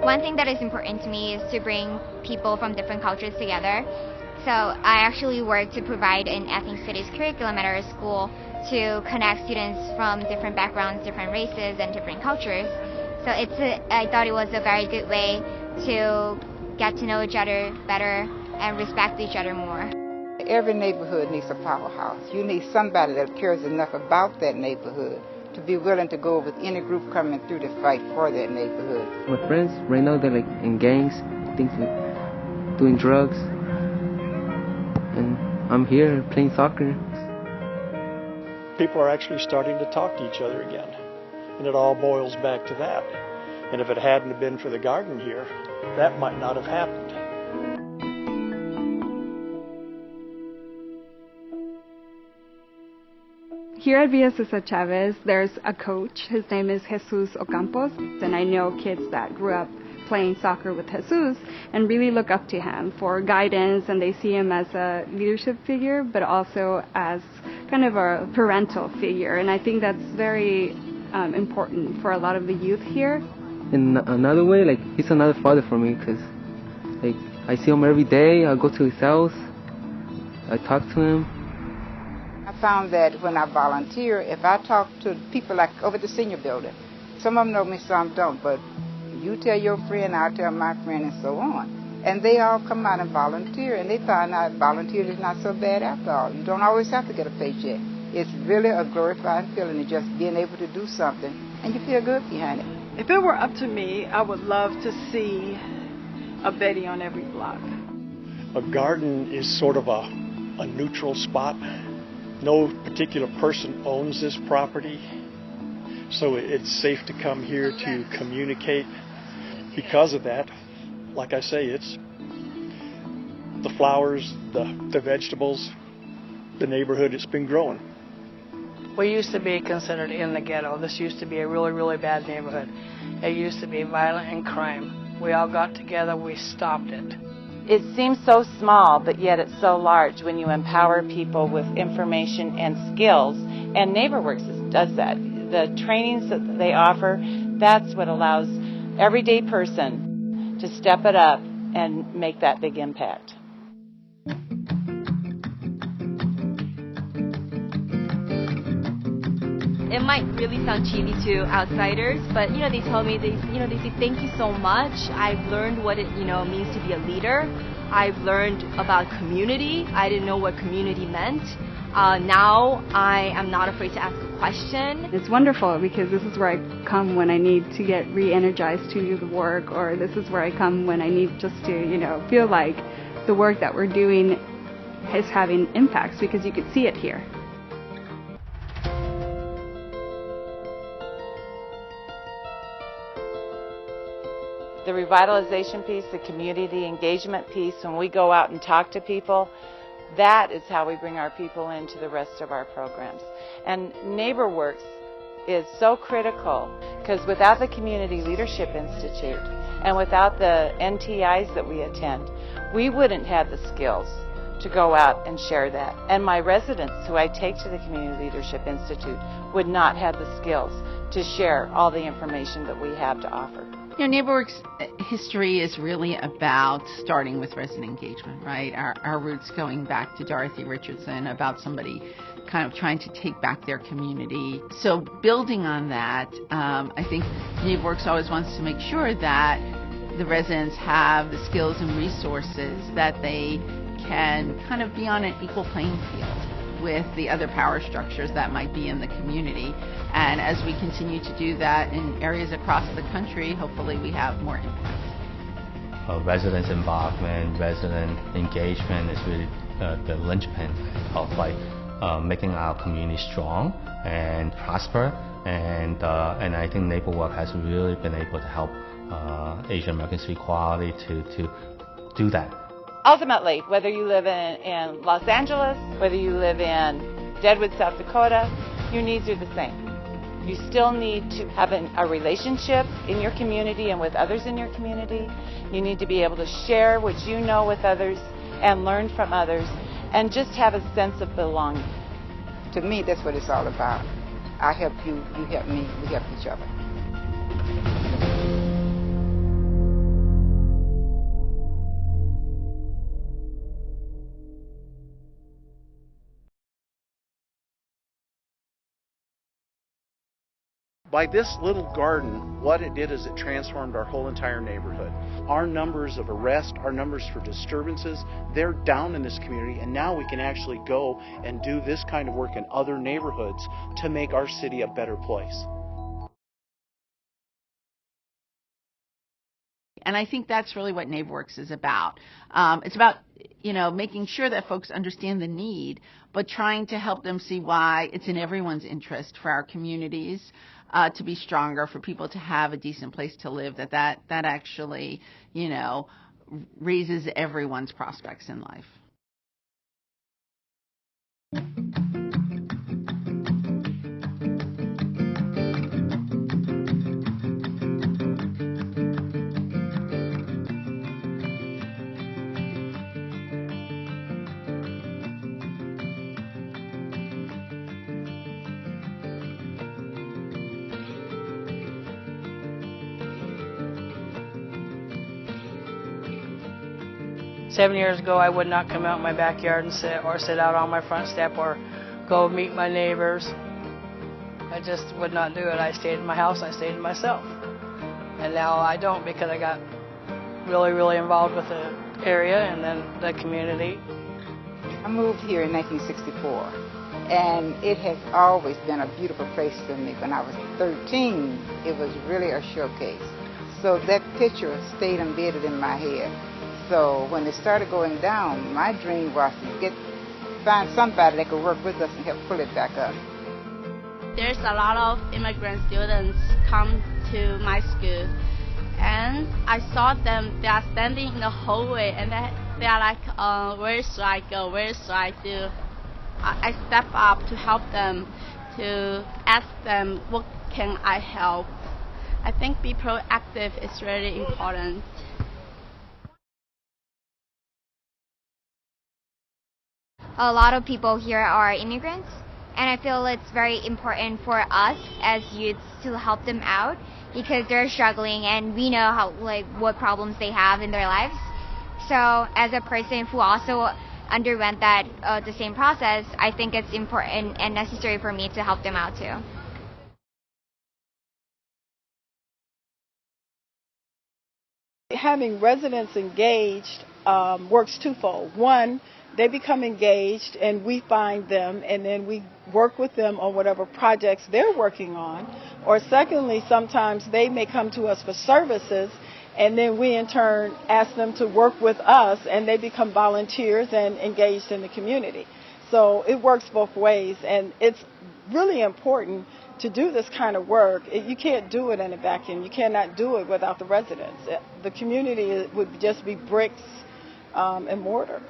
One thing that is important to me is to bring people from different cultures together. So I actually work to provide an ethnic studies curriculum at our school to connect students from different backgrounds, different races, and different cultures. So I thought it was a very good way to get to know each other better and respect each other more. Every neighborhood needs a powerhouse. You need somebody that cares enough about that neighborhood to be willing to go with any group coming through to fight for that neighborhood. My friends right now, they're like in gangs, things like doing drugs, and I'm here playing soccer. People are actually starting to talk to each other again, and it all boils back to that. And if it hadn't been for the garden here, that might not have happened. Here at Villa Cesar Chavez, there's a coach. His name is Jesus Ocampos, and I know kids that grew up playing soccer with Jesus and really look up to him for guidance, and they see him as a leadership figure, but also as kind of a parental figure, and I think that's very important for a lot of the youth here. In another way, like, he's another father for me, because like, I see him every day. I go to his house, I talk to him. I found that when I volunteer, if I talk to people like over at the senior building, some of them know me, some don't, but you tell your friend, I'll tell my friend, and so on. And they all come out and volunteer, and they find out volunteering is not so bad after all. You don't always have to get a paycheck. It's really a glorifying feeling of just being able to do something, and you feel good behind it. If it were up to me, I would love to see a Betty on every block. A garden is sort of a neutral spot. No particular person owns this property, so it's safe to come here to communicate. Because of that, like I say, it's the flowers, the vegetables, the neighborhood, it's been growing. We used to be considered in the ghetto. This used to be a really, really bad neighborhood. It used to be violent and crime. We all got together, we stopped it. It seems so small, but yet it's so large when you empower people with information and skills, and NeighborWorks does that. The trainings that they offer, that's what allows everyday person to step it up and make that big impact. It might really sound cheesy to outsiders, but they told me they say thank you so much. I've learned what it means to be a leader. I've learned about community. I didn't know what community meant. Now I am not afraid to ask a question. It's wonderful because this is where I come when I need to get re-energized to do the work, or this is where I come when I need just to feel like the work that we're doing is having impacts, because you can see it here. The revitalization piece, the community engagement piece, when we go out and talk to people, that is how we bring our people into the rest of our programs. And NeighborWorks is so critical, because without the Community Leadership Institute and without the NTIs that we attend, we wouldn't have the skills to go out and share that. And my residents who I take to the Community Leadership Institute would not have the skills to share all the information that we have to offer. NeighborWorks history is really about starting with resident engagement, right? Our roots going back to Dorothy Richardson, about somebody kind of trying to take back their community. So building on that, I think NeighborWorks always wants to make sure that the residents have the skills and resources that they can kind of be on an equal playing field with the other power structures that might be in the community. And as we continue to do that in areas across the country, hopefully we have more impact. Residents' involvement, resident engagement is really the linchpin of making our community strong and prosper. And I think NeighborWorks has really been able to help Asian Americans equality to do that. Ultimately, whether you live in Los Angeles, whether you live in Deadwood, South Dakota, your needs are the same. You still need to have a relationship in your community and with others in your community. You need to be able to share what you know with others and learn from others and just have a sense of belonging. To me, that's what it's all about. I help you, you help me, we help each other. By this little garden, what it did is it transformed our whole entire neighborhood. Our numbers of arrests, our numbers for disturbances, they're down in this community, and now we can actually go and do this kind of work in other neighborhoods to make our city a better place. And I think that's really what NeighborWorks is about. It's about, making sure that folks understand the need, but trying to help them see why it's in everyone's interest for our communities to be stronger, for people to have a decent place to live, that actually, raises everyone's prospects in life. Seven years ago, I would not come out in my backyard and sit out on my front step or go meet my neighbors. I just would not do it. I stayed in my house. I stayed to myself. And now I don't, because I got really, really involved with the area and then the community. I moved here in 1964, and it has always been a beautiful place to me. When I was 13, it was really a showcase. So that picture stayed embedded in my head. So when it started going down, my dream was to find somebody that could work with us and help pull it back up. There's a lot of immigrant students come to my school, and I saw them. They are standing in the hallway, and they are like, where should I go? Where should I do? I step up to help them, to ask them, what can I help? I think be proactive is really important. A lot of people here are immigrants, and I feel it's very important for us as youths to help them out because they're struggling, and we know what problems they have in their lives. So as a person who also underwent that the same process, I think it's important and necessary for me to help them out too. Having residents engaged works twofold. One, they become engaged and we find them, and then we work with them on whatever projects they're working on. Or secondly, sometimes they may come to us for services, and then we in turn ask them to work with us, and they become volunteers and engaged in the community. So it works both ways, and it's really important to do this kind of work. You can't do it in a vacuum. You cannot do it without the residents. The community would just be bricks and mortar.